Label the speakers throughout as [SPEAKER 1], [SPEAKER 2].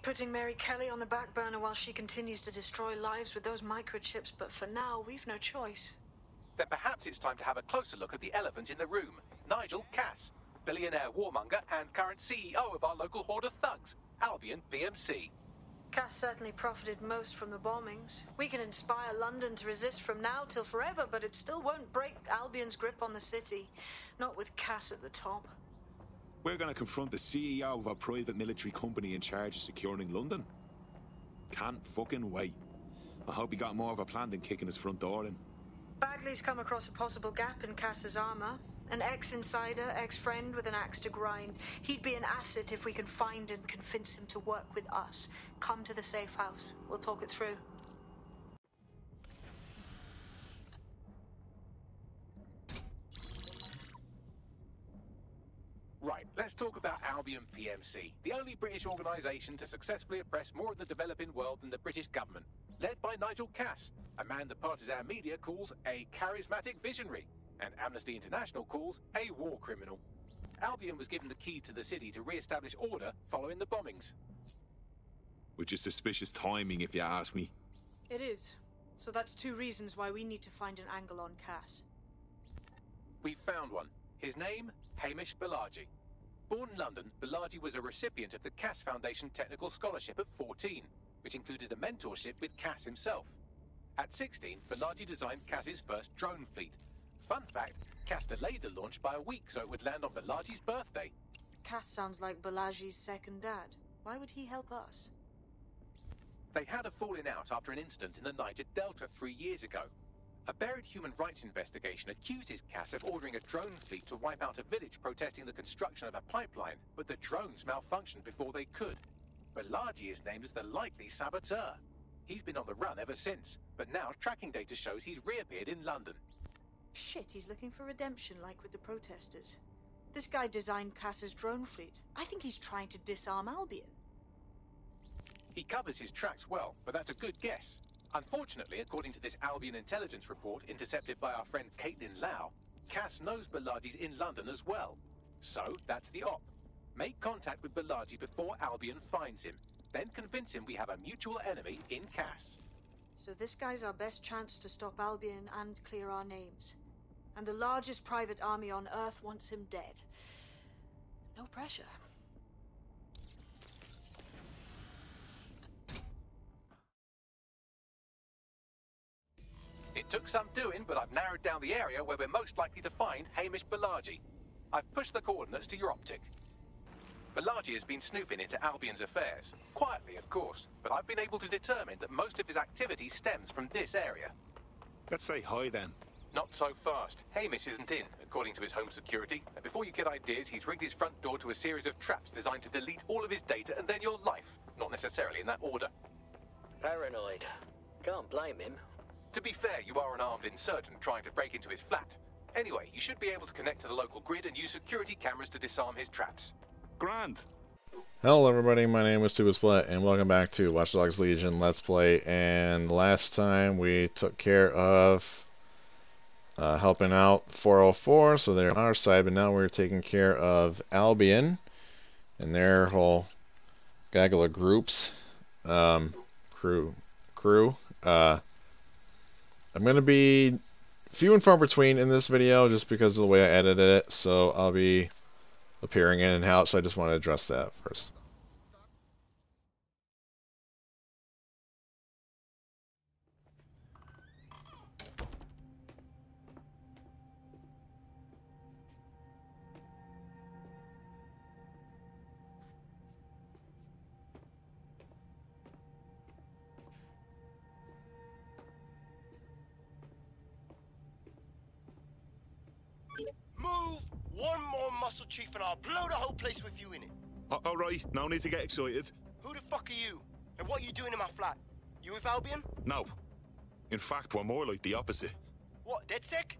[SPEAKER 1] putting Mary Kelly on the back burner while she continues to destroy lives with those microchips, but for now, we've no choice.
[SPEAKER 2] Then perhaps it's time to have a closer look at the elephant in the room, Nigel Cass, billionaire warmonger and current CEO of our local horde of thugs, Albion BMC.
[SPEAKER 1] Cass certainly profited most from the bombings. We can inspire London to resist from now till forever, but it still won't break Albion's grip on the city. Not with Cass at the top.
[SPEAKER 3] We're going to confront the CEO of a private military company in charge of securing London. Can't fucking wait. I hope he got more of a plan than kicking his front door in.
[SPEAKER 1] Bagley's come across a possible gap in Cass's armor. An ex-insider, ex-friend with an axe to grind. He'd be an asset if we can find and convince him to work with us. Come to the safe house. We'll talk it through.
[SPEAKER 2] Right, let's talk about Albion PMC, the only British organisation to successfully oppress more of the developing world than the British government, led by Nigel Cass, a man the partisan media calls a charismatic visionary, and Amnesty International calls a war criminal. Albion was given the key to the city to re-establish order following the bombings.
[SPEAKER 3] Which is suspicious timing, if you ask me.
[SPEAKER 1] It is. So that's two reasons why we need to find an angle on Cass.
[SPEAKER 2] We've found one. His name, Hamish Balaji. Born in London, Balaji was a recipient of the Cass Foundation Technical Scholarship at 14, which included a mentorship with Cass himself. At 16, Balaji designed Cass's first drone fleet. Fun fact, Cass delayed the launch by a week so it would land on Balaji's birthday.
[SPEAKER 1] Cass sounds like Balaji's second dad. Why would he help us?
[SPEAKER 2] They had a falling out after an incident in the Niger Delta 3 years ago. A buried human rights investigation accuses Cass of ordering a drone fleet to wipe out a village protesting the construction of a pipeline, but the drones malfunctioned before they could. Balaji is named as the likely saboteur. He's been on the run ever since, but now tracking data shows he's reappeared in London.
[SPEAKER 1] Shit, he's looking for redemption like with the protesters. This guy designed Cass's drone fleet. I think he's trying to disarm Albion.
[SPEAKER 2] He covers his tracks well, but that's a good guess. Unfortunately, according to this Albion intelligence report intercepted by our friend Caitlin Lau, Cass knows Balaji's in London as well. So, that's the op. Make contact with Balaji before Albion finds him. Then convince him we have a mutual enemy in Cass.
[SPEAKER 1] So this guy's our best chance to stop Albion and clear our names. And the largest private army on Earth wants him dead. No pressure.
[SPEAKER 2] It took some doing, but I've narrowed down the area where we're most likely to find Hamish Balaji. I've pushed the coordinates to your optic. Balaji has been snooping into Albion's affairs. Quietly, of course, but I've been able to determine that most of his activity stems from this area.
[SPEAKER 3] Let's say hi then.
[SPEAKER 2] Not so fast. Hamish isn't in, according to his home security. And before you get ideas, he's rigged his front door to a series of traps designed to delete all of his data and then your life. Not necessarily in that order.
[SPEAKER 4] Paranoid. Can't blame him.
[SPEAKER 2] To be fair, you are an armed insurgent trying to break into his flat. Anyway, you should be able to connect to the local grid and use security cameras to disarm his traps.
[SPEAKER 3] Grand.
[SPEAKER 5] Hello everybody, my name is Tubasplat and welcome back to Watch Dogs Legion Let's Play. And last time we took care of helping out 404, so they're on our side, but now we're taking care of Albion and their whole gaggle of groups. Crew. I'm going to be few and far between in this video just because of the way I edited it, so I'll be appearing in and out, so I just want to address that first.
[SPEAKER 6] Move one more muscle chief and I'll blow the whole place with you in it.
[SPEAKER 3] Alright, no need to get excited.
[SPEAKER 6] Who the fuck are you? And what are you doing in my flat? You with Albion?
[SPEAKER 3] No. In fact, we're more like the opposite.
[SPEAKER 6] What, DedSec?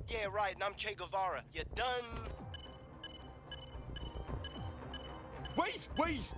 [SPEAKER 6] Yeah, right, and I'm Che Guevara. You done?
[SPEAKER 3] Wait!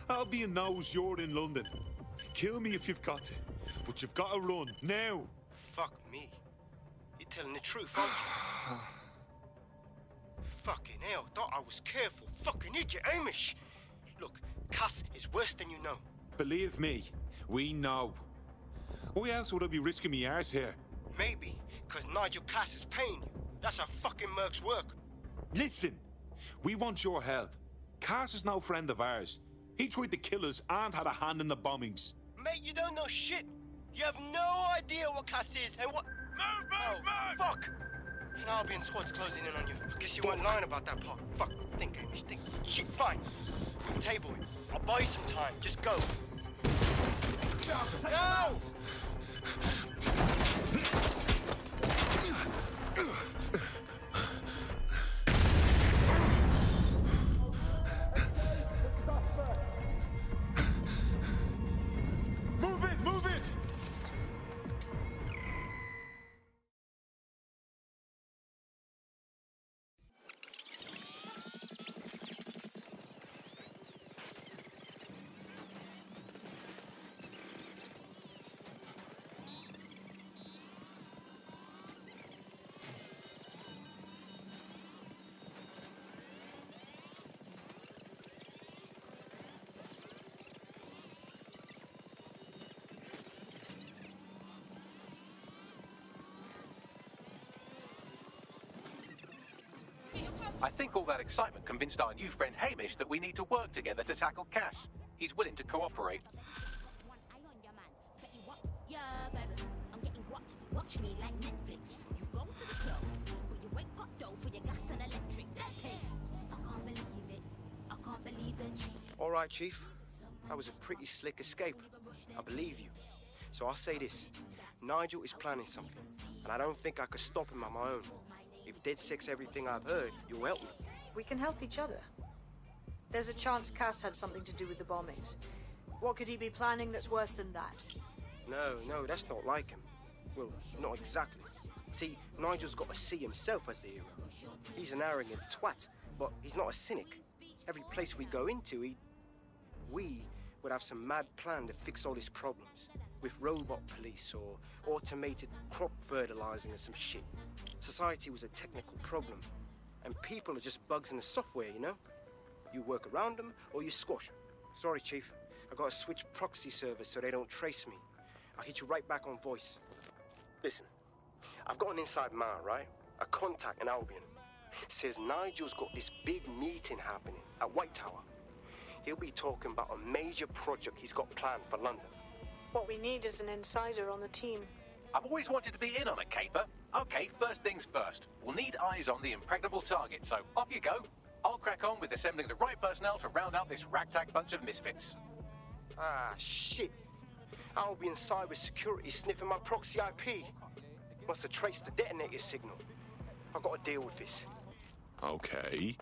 [SPEAKER 3] Albion knows you're in London. Kill me if you've got to. But you've got to run, now.
[SPEAKER 6] Fuck me. You're telling the truth, aren't you? Fucking hell, thought I was careful. Fucking idiot, Hamish. Look, Cass is worse than you know.
[SPEAKER 3] Believe me, we know. Why else would I be risking me arse here?
[SPEAKER 6] Maybe, because Nigel Cass is paying you. That's how fucking mercs work.
[SPEAKER 3] Listen, we want your help. Cass is no friend of ours. He tried to kill us and had a hand in the bombings.
[SPEAKER 6] Mate, you don't know shit. You have no idea what Cass is and what... Move! Fuck! An Albion squad's closing in on you. I guess you weren't lying about that part. Fuck, think, Hamish, think. Shit, fine. Table it. I'll buy you some time. Just go. Go!
[SPEAKER 3] Move it!
[SPEAKER 2] I think all that excitement convinced our new friend Hamish that we need to work together to tackle Cass. He's willing to cooperate.
[SPEAKER 7] Watch me like Netflix. You go to the club, but you ain't got dough for your gas and electric. I can't believe it. I can't believe it.
[SPEAKER 6] All right, Chief. That was a pretty slick escape. I believe you. So I'll say this. Nigel is planning something, and I don't think I could stop him on my own. If DedSec's everything I've heard, you'll help me.
[SPEAKER 1] We can help each other. There's a chance Cass had something to do with the bombings. What could he be planning that's worse than that?
[SPEAKER 6] No, that's not like him. Well, not exactly. See, Nigel's got to see himself as the hero. He's an arrogant twat, but he's not a cynic. Every place we go into, we would have some mad plan to fix all his problems. With robot police or automated crop fertilizing or some shit. Society was a technical problem, and people are just bugs in the software, you know? You work around them, or you squash them. Sorry, Chief. I gotta switch proxy servers so they don't trace me. I'll hit you right back on voice. Listen, I've got an inside man, right? A contact in Albion. Says Nigel's got this big meeting happening at White Tower. He'll be talking about a major project he's got planned for London.
[SPEAKER 1] What we need is an insider on the team.
[SPEAKER 2] I've always wanted to be in on a caper. Okay, first things first. We'll need eyes on the impregnable target, so off you go. I'll crack on with assembling the right personnel to round out this ragtag bunch of misfits.
[SPEAKER 6] Ah, shit. Albion cybersecurity sniffing my proxy IP. Must have traced the detonator signal. I've got to deal with this.
[SPEAKER 3] Okay.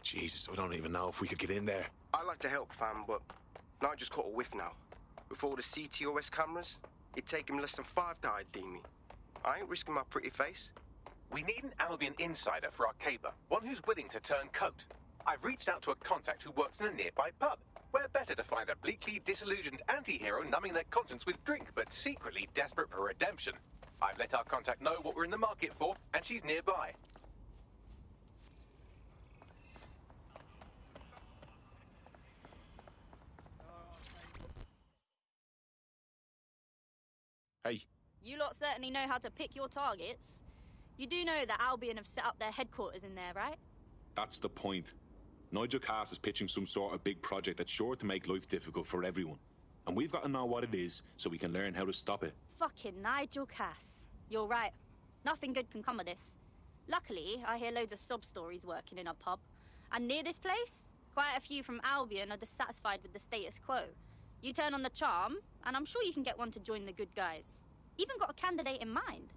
[SPEAKER 3] Jesus, I don't even know if we could get in there.
[SPEAKER 6] I'd like to help, fam, but I just caught a whiff now. With all the CTOS cameras, it'd take him less than 5 to ID me. I ain't risking my pretty face.
[SPEAKER 2] We need an Albion insider for our caper, one who's willing to turn coat. I've reached out to a contact who works in a nearby pub. Where better to find a bleakly disillusioned anti-hero numbing their conscience with drink, but secretly desperate for redemption. I've let our contact know what we're in the market for, and she's nearby.
[SPEAKER 3] Hey.
[SPEAKER 8] You lot certainly know how to pick your targets. You do know that Albion have set up their headquarters in there, right?
[SPEAKER 3] That's the point. Nigel Cass is pitching some sort of big project that's sure to make life difficult for everyone. And we've got to know what it is so we can learn how to stop it.
[SPEAKER 8] Fucking Nigel Cass. You're right. Nothing good can come of this. Luckily, I hear loads of sob stories working in a pub. And near this place, quite a few from Albion are dissatisfied with the status quo. You turn on the charm, and I'm sure you can get one to join the good guys. Even got a candidate in mind.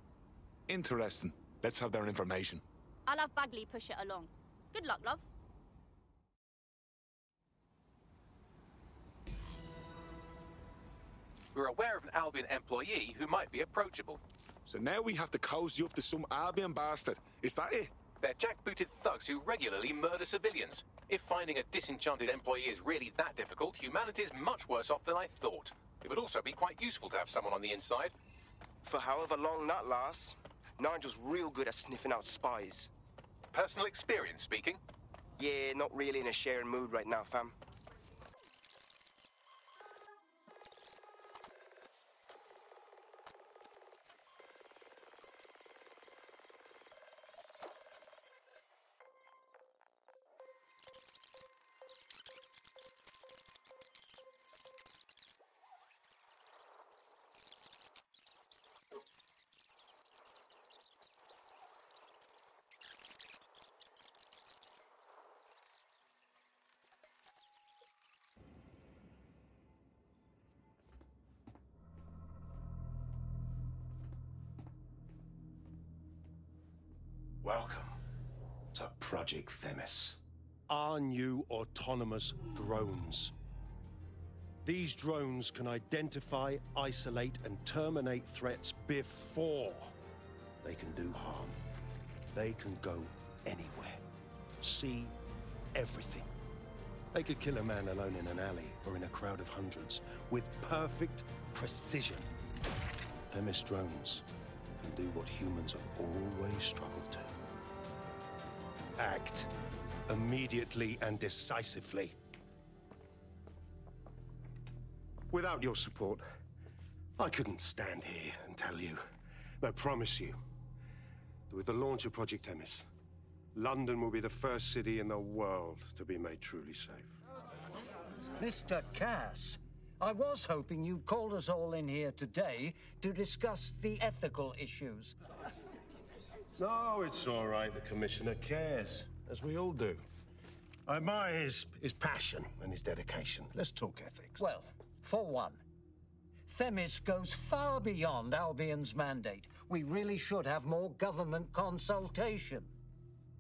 [SPEAKER 3] Interesting. Let's have their information.
[SPEAKER 8] I'll have Bagley push it along. Good luck, love.
[SPEAKER 2] We're aware of an Albion employee who might be approachable.
[SPEAKER 3] So now we have to cozy up to some Albion bastard. Is that it?
[SPEAKER 2] They're jackbooted thugs who regularly murder civilians. If finding a disenchanted employee is really that difficult, humanity's much worse off than I thought. It would also be quite useful to have someone on the inside.
[SPEAKER 6] For however long that lasts, Nigel's real good at sniffing out spies.
[SPEAKER 2] Personal experience speaking?
[SPEAKER 6] Yeah, not really in a sharing mood right now, fam.
[SPEAKER 9] Welcome to Project Themis.
[SPEAKER 10] Our new autonomous drones. These drones can identify, isolate, and terminate threats before they can do harm. They can go anywhere, see everything. They could kill a man alone in an alley or in a crowd of hundreds with perfect precision. Themis drones can do what humans have always struggled to. Act immediately and decisively. Without your support, I couldn't stand here and tell you, I promise you, that with the launch of Project Themis, London will be the first city in the world to be made truly safe.
[SPEAKER 11] Mr. Cass, I was hoping you'd called us all in here today to discuss the ethical issues.
[SPEAKER 10] No, it's all right. The Commissioner cares, as we all do. I admire his passion and his dedication. Let's talk ethics.
[SPEAKER 11] Well, for one, Themis goes far beyond Albion's mandate. We really should have more government consultation.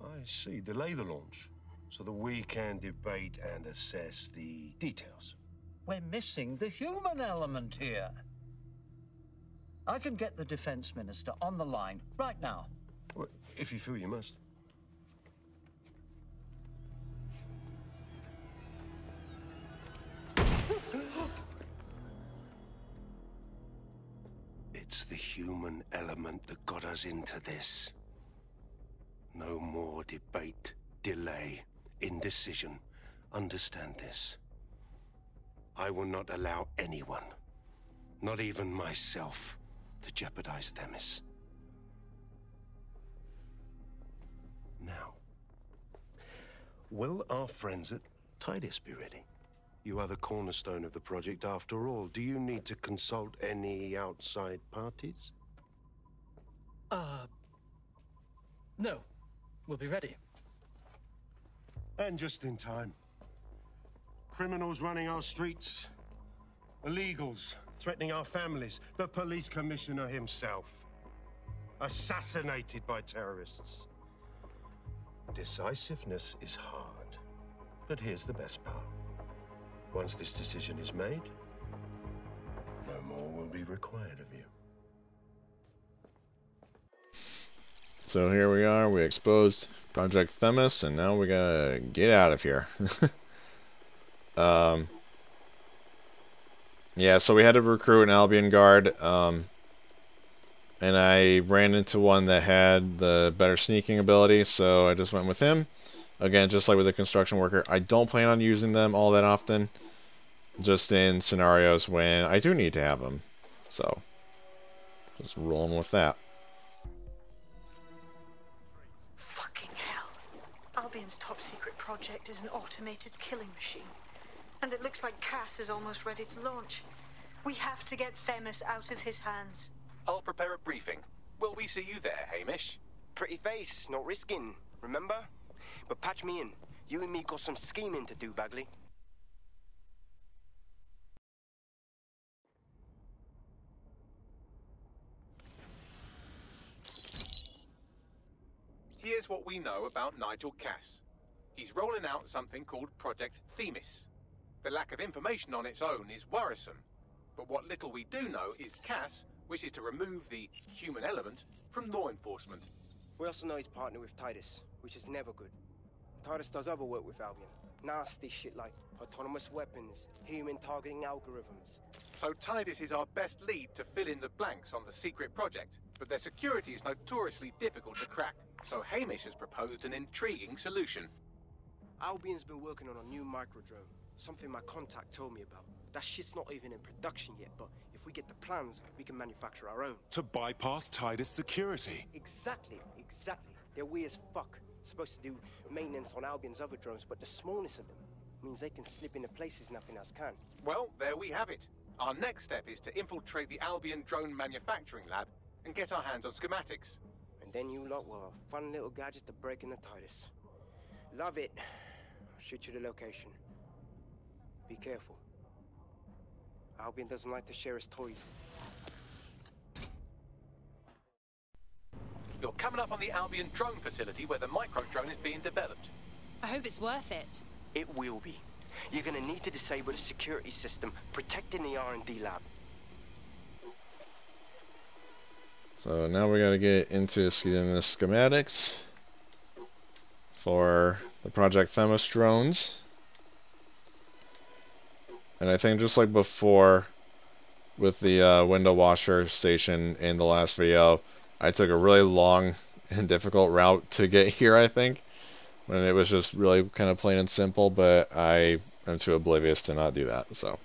[SPEAKER 10] I see. Delay the launch so that we can debate and assess the details.
[SPEAKER 11] We're missing the human element here. I can get the Defense Minister on the line right now.
[SPEAKER 10] Well, if you feel you must. It's the human element that got us into this. No more debate, delay, indecision. Understand this. I will not allow anyone, not even myself, to jeopardize Themis. Now, will our friends at Titus be ready? You are the cornerstone of the project after all. Do you need to consult any outside parties?
[SPEAKER 12] No. We'll be ready.
[SPEAKER 10] And just in time. Criminals running our streets. Illegals threatening our families. The police commissioner himself. Assassinated by terrorists. Decisiveness is hard. But here's the best part. Once this decision is made, no more will be required of you.
[SPEAKER 5] So here we are, we exposed Project Themis, and now we gotta get out of here. Yeah, so we had to recruit an Albion guard, and I ran into one that had the better sneaking ability, so I just went with him. Again, just like with the construction worker, I don't plan on using them all that often, just in scenarios when I do need to have them. So, just rolling with that.
[SPEAKER 1] Fucking hell. Albion's top secret project is an automated killing machine. And it looks like Cass is almost ready to launch. We have to get Themis out of his hands.
[SPEAKER 2] I'll prepare a briefing. Will we see you there, Hamish?
[SPEAKER 6] Pretty face, not risking, remember? But patch me in. You and me got some scheming to do, Bagley.
[SPEAKER 2] Here's what we know about Nigel Cass. He's rolling out something called Project Themis. The lack of information on its own is worrisome, but what little we do know is Cass wishes to remove the human element from law enforcement.
[SPEAKER 6] We also know he's partnered with Titus, which is never good. Titus does other work with Albion. Nasty shit like autonomous weapons, human targeting algorithms.
[SPEAKER 2] So Titus is our best lead to fill in the blanks on the secret project, but their security is notoriously difficult to crack. So Hamish has proposed an intriguing solution.
[SPEAKER 6] Albion's been working on a new microdrone. Something my contact told me about. That shit's not even in production yet, but if we get the plans, we can manufacture our own.
[SPEAKER 3] To bypass Titus security.
[SPEAKER 6] Exactly. They're weird as fuck. Supposed to do maintenance on Albion's other drones, but the smallness of them means they can slip into places nothing else can.
[SPEAKER 2] Well, there we have it. Our next step is to infiltrate the Albion drone manufacturing lab and get our hands on schematics.
[SPEAKER 6] And then you lot will have a fun little gadget to break in the Titus. Love it. I'll shoot you the location. Be careful. Albion doesn't like to share his toys.
[SPEAKER 2] You're coming up on the Albion drone facility where the micro-drone is being developed.
[SPEAKER 13] I hope it's worth it.
[SPEAKER 6] It will be. You're gonna need to disable the security system protecting the R&D lab.
[SPEAKER 5] So now we gotta get into seeing the schematics for the Project Themis drones. And I think just like before with the window washer station in the last video, I took a really long and difficult route to get here, I think. When it was just really kind of plain and simple, but I am too oblivious to not do that. So,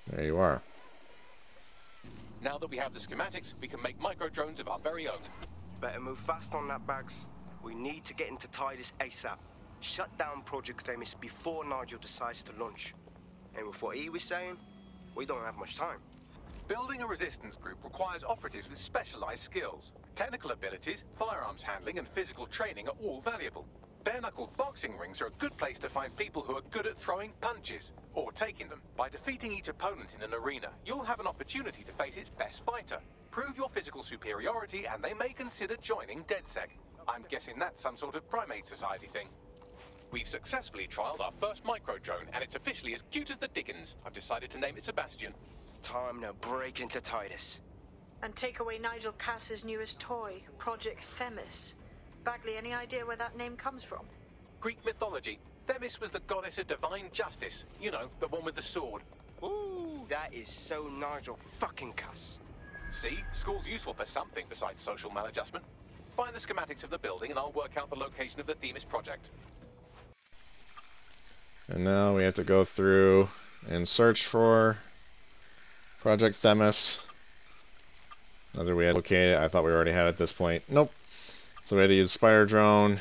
[SPEAKER 5] there you are.
[SPEAKER 2] Now that we have the schematics, we can make micro-drones of our very own.
[SPEAKER 6] Better move fast on that, Bags. We need to get into Titus ASAP. Shut down Project Themis before Nigel decides to launch. And with what he was saying, we don't have much time.
[SPEAKER 2] Building a resistance group requires operatives with specialized skills. Technical abilities, firearms handling, and physical training are all valuable. Bare-knuckle boxing rings are a good place to find people who are good at throwing punches, or taking them. By defeating each opponent in an arena, you'll have an opportunity to face its best fighter. Prove your physical superiority, and they may consider joining DedSec. I'm guessing that's some sort of primate society thing. We've successfully trialed our first micro-drone, and it's officially as cute as the dickens. I've decided to name it Sebastian.
[SPEAKER 6] Time to break into Titus.
[SPEAKER 1] And take away Nigel Cass's newest toy, Project Themis. Bagley, any idea where that name comes from?
[SPEAKER 2] Greek mythology. Themis was the goddess of divine justice. You know, the one with the sword.
[SPEAKER 6] Ooh, that is so Nigel fucking Cass.
[SPEAKER 2] See? School's useful for something besides social maladjustment. Find the schematics of the building and I'll work out the location of the Themis project.
[SPEAKER 5] And now we have to go through and search for Project Themis. Whether we had located it, I thought we already had it at this point. Nope. So we had to use Spider Drone.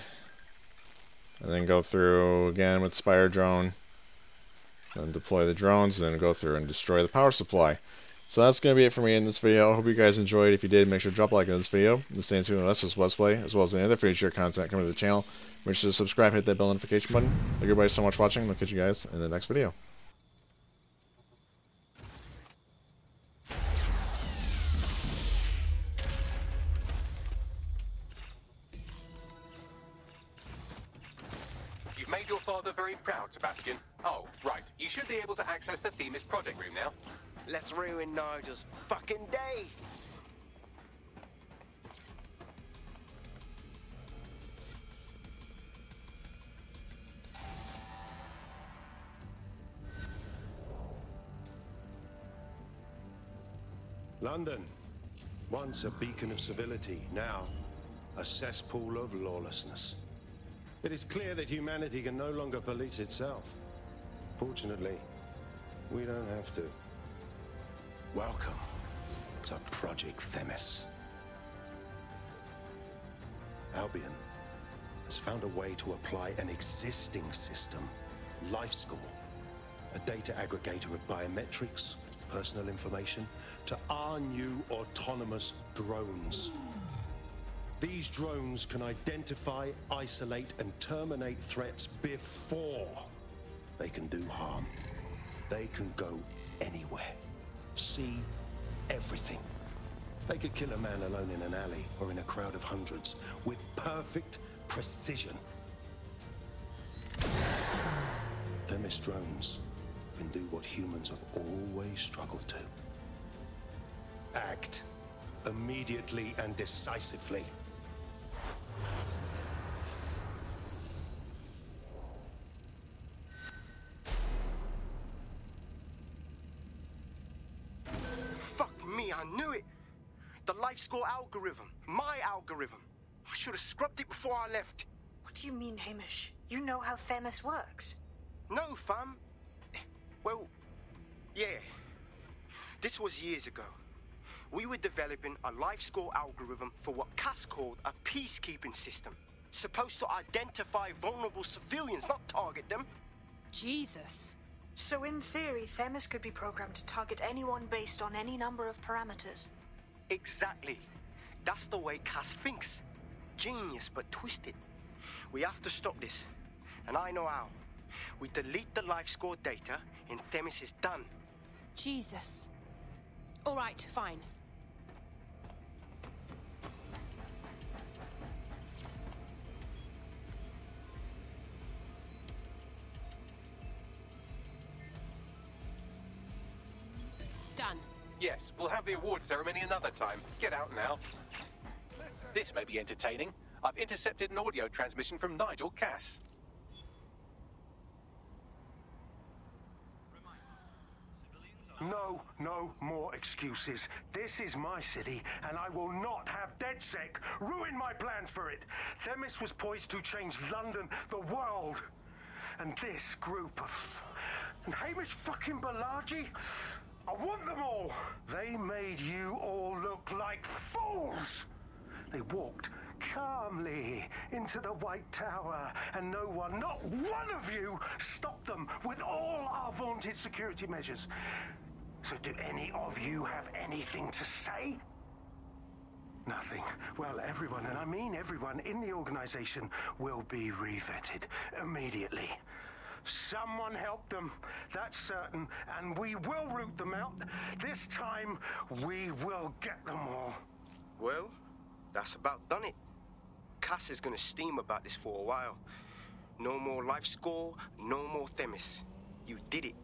[SPEAKER 5] And then go through again with Spider Drone. Then deploy the drones, and then go through and destroy the power supply. So that's going to be it for me in this video. I hope you guys enjoyed. If you did, make sure to drop a like on this video. And stay tuned with us as Let's Play, as well as any other future content coming to the channel. Make sure to subscribe, hit that bell notification button. Thank you everybody so much for watching. We'll catch you guys in the next video.
[SPEAKER 2] You've made your father very proud, Sebastian. Oh, right. You should be able to access the Themis project room now.
[SPEAKER 6] Let's ruin Nigel's fucking day.
[SPEAKER 10] London, once a beacon of civility, now a cesspool of lawlessness. It is clear that humanity can no longer police itself. Fortunately, we don't have to.
[SPEAKER 9] Welcome to Project Themis.
[SPEAKER 10] Albion has found a way to apply an existing system, Life Score, a data aggregator of biometrics, personal information, to our new autonomous drones. These drones can identify, isolate, and terminate threats before they can do harm. They can go anywhere, see everything. They could kill a man alone in an alley or in a crowd of hundreds with perfect precision. Themis drones can do what humans have always struggled to. Act immediately and decisively.
[SPEAKER 6] Fuck me, I knew it. The Life Score algorithm. My algorithm. I should have scrubbed it before I left.
[SPEAKER 1] What do you mean, Hamish? You know how Themis works?
[SPEAKER 6] No, fam. Well, yeah. This was years ago. We were developing a life score algorithm for what Cass called a peacekeeping system. Supposed to identify vulnerable civilians, not target them.
[SPEAKER 13] Jesus.
[SPEAKER 1] So in theory, Themis could be programmed to target anyone based on any number of parameters.
[SPEAKER 6] Exactly. That's the way Cass thinks. Genius, but twisted. We have to stop this. And I know how. We delete the life score data and Themis is done.
[SPEAKER 13] Jesus. All right, fine. Done.
[SPEAKER 2] Yes, we'll have the award ceremony another time. Get out now. This may be entertaining. I've intercepted an audio transmission from Nigel Cass.
[SPEAKER 10] No more excuses. This is my city, and I will not have DedSec ruin my plans for it. Themis was poised to change London, the world. And this group of... And Hamish fucking Balaji? I want them all. They made you all look like fools. They walked calmly into the White Tower, and no one, not one of you, stopped them with all our vaunted security measures. So do any of you have anything to say? Nothing. Well, everyone, and I mean everyone in the organization, will be revetted immediately. Someone help them, that's certain, and we will root them out. This time, we will get them all.
[SPEAKER 6] Well, that's about done it. Cass is gonna steam about this for a while. No more life score, no more Themis. You did it.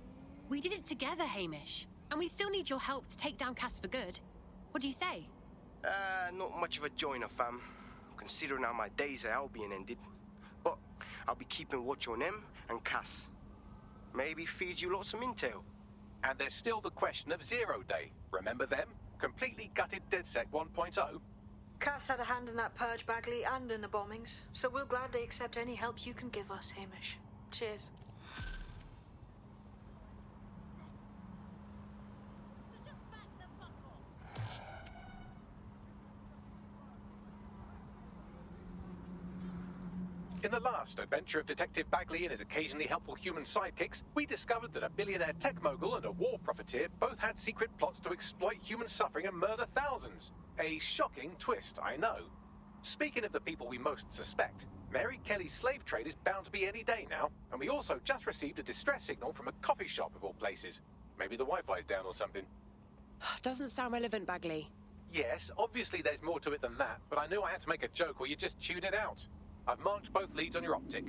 [SPEAKER 13] We did it together, Hamish. And we still need your help to take down Cass for good. What do you say?
[SPEAKER 6] Not much of a joiner, fam. Considering how my days at Albion ended. But I'll be keeping watch on them and Cass. Maybe feed you lots of intel.
[SPEAKER 2] And there's still the question of Zero Day. Remember them? Completely gutted DedSec 1.0.
[SPEAKER 1] Cass had a hand in that purge, Bagley, and in the bombings. So we'll gladly accept any help you can give us, Hamish. Cheers.
[SPEAKER 2] In the last adventure of Detective Bagley and his occasionally helpful human sidekicks, we discovered that a billionaire tech mogul and a war profiteer both had secret plots to exploit human suffering and murder thousands. A shocking twist, I know. Speaking of the people we most suspect, Mary Kelly's slave trade is bound to be any day now, and we also just received a distress signal from a coffee shop of all places. Maybe the Wi-Fi's down or something.
[SPEAKER 13] Doesn't sound relevant, Bagley.
[SPEAKER 2] Yes, obviously there's more to it than that, but I knew I had to make a joke or you'd just tune it out. I've marked both leads on your optic.